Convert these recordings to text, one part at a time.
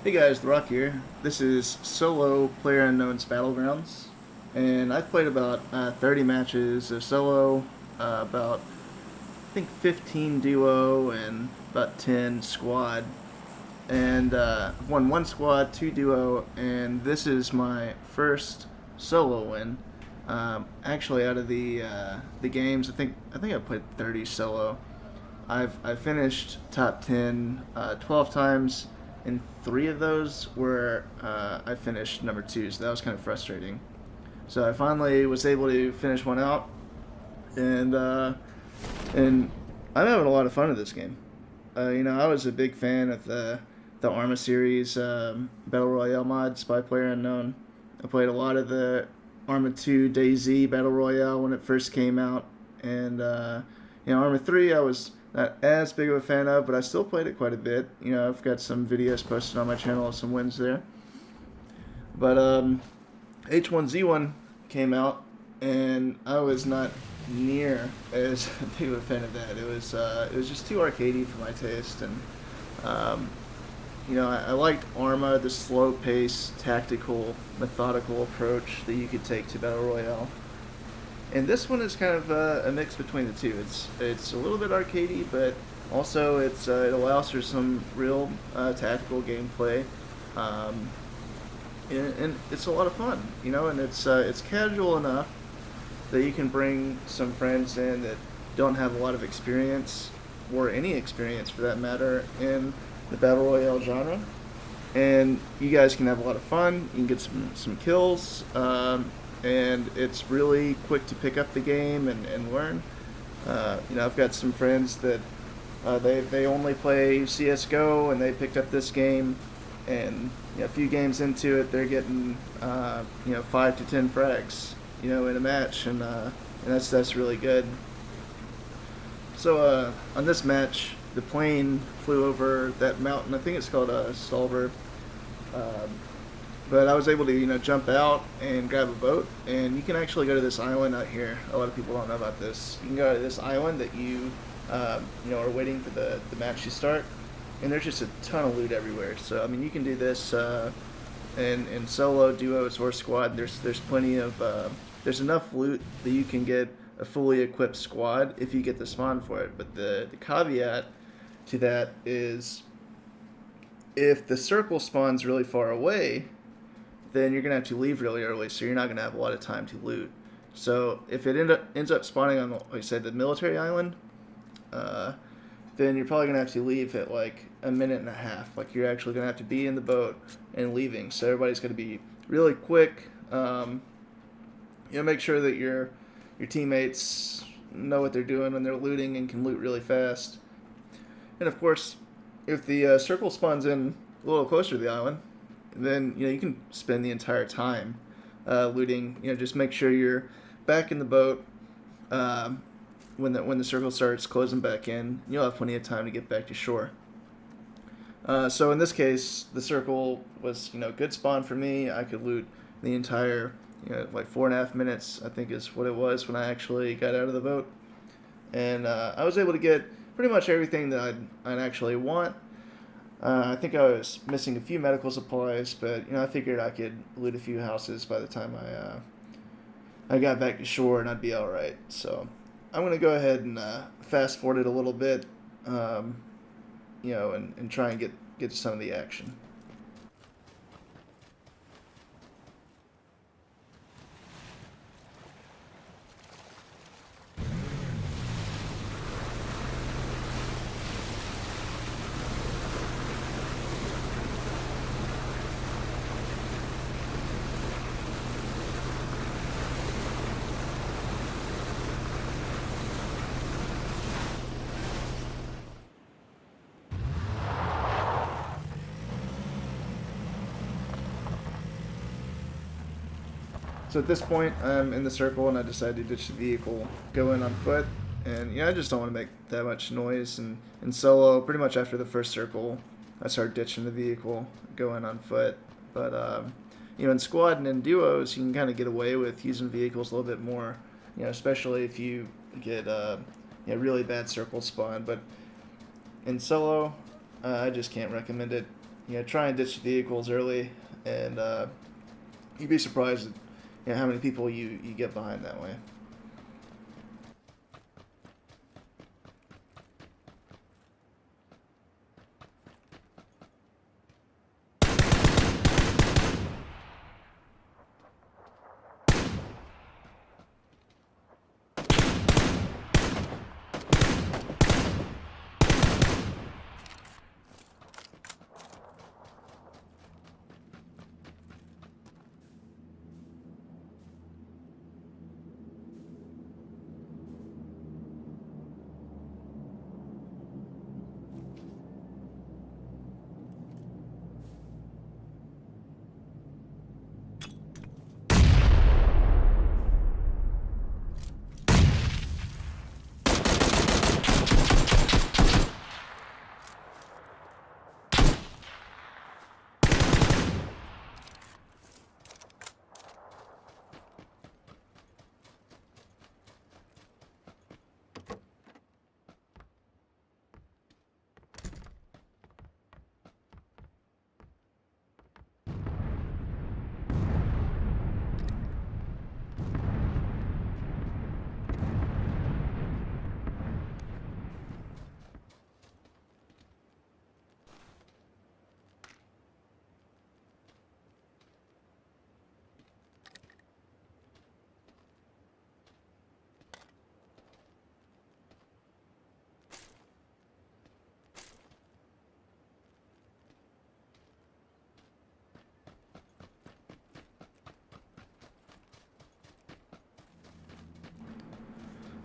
Hey guys, The Rock here. This is solo PlayerUnknown's Battlegrounds, and I've played about 30 matches of solo, about I think 15 duo, and about 10 squad. And won one squad, two duo, and this is my first solo win. Actually, out of the games, I think I played 30 solo. I've finished top 10 12 times, and three of those were I finished number two, so that was kind of frustrating. So I finally was able to finish one out, and and I'm having a lot of fun with this game. I was a big fan of the Arma series Battle Royale mods by PlayerUnknown. I played a lot of the Arma 2 DayZ Battle Royale when it first came out, and Arma 3 I was not as big of a fan of, but I still played it quite a bit. I've got some videos posted on my channel of some wins there. But H1Z1 came out, and I was not near as big of a fan of that. It was just too arcadey for my taste, and I liked Arma, the slow pace, tactical, methodical approach that you could take to Battle Royale. And this one is kind of a mix between the two. It's a little bit arcadey, but also it allows for some real tactical gameplay, um, and it's a lot of fun, and it's casual enough that you can bring some friends in that don't have a lot of experience, or any experience for that matter, in the battle royale genre, and you guys can have a lot of fun. You can get some kills, and it's really quick to pick up the game and learn. I've got some friends that they only play CS:GO, and they picked up this game, and a few games into it, they're getting 5 to 10 frags, in a match, and that's really good. So on this match, the plane flew over that mountain. I think it's called Stolver. Um, but I was able to jump out and grab a boat, and you can actually go to this island out here. A lot of people don't know about this. You can go to this island that you are waiting for the match to start, and there's just a ton of loot everywhere. So you can do this in solo, duos, or squad. There's plenty of there's enough loot that you can get a fully equipped squad if you get the spawn for it. But the caveat to that is, if the circle spawns really far away, then you're going to have to leave really early, so you're not going to have a lot of time to loot. So if it ends up spawning on, like I said, the military island, then you're probably going to have to leave at like a minute and a half. Like, you're actually going to have to be in the boat and leaving. So everybody's going to be really quick. Make sure that your teammates know what they're doing when they're looting and can loot really fast. And of course, if the circle spawns in a little closer to the island, then you can spend the entire time looting. Just make sure you're back in the boat when the circle starts closing back in. You'll have plenty of time to get back to shore. So in this case, the circle was good spawn for me. I could loot the entire like 4.5 minutes, I think is what it was, when I actually got out of the boat, and I was able to get pretty much everything that I'd actually want. I think I was missing a few medical supplies, but I figured I could loot a few houses by the time I got back to shore, and I'd be all right. So I'm gonna go ahead and fast forward it a little bit, and try and get to some of the action. So at this point, I'm in the circle, and I decided to ditch the vehicle, go in on foot, and I just don't want to make that much noise. And in solo, pretty much after the first circle, I start ditching the vehicle, go in on foot. But in squad and in duos, you can kind of get away with using vehicles a little bit more. Especially if you get really bad circle spawn. But in solo, I just can't recommend it. try and ditch the vehicles early, and you'd be surprised at how many people you get behind that way.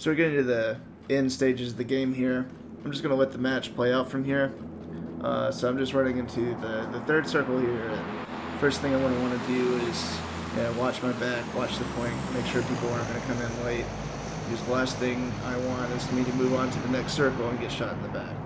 So we're getting to the end stages of the game here. I'm just going to let the match play out from here. So I'm just running into the third circle here. And first thing I want to do is watch my back, watch the flank, make sure people aren't going to come in late. Because the last thing I want is me to move on to the next circle and get shot in the back.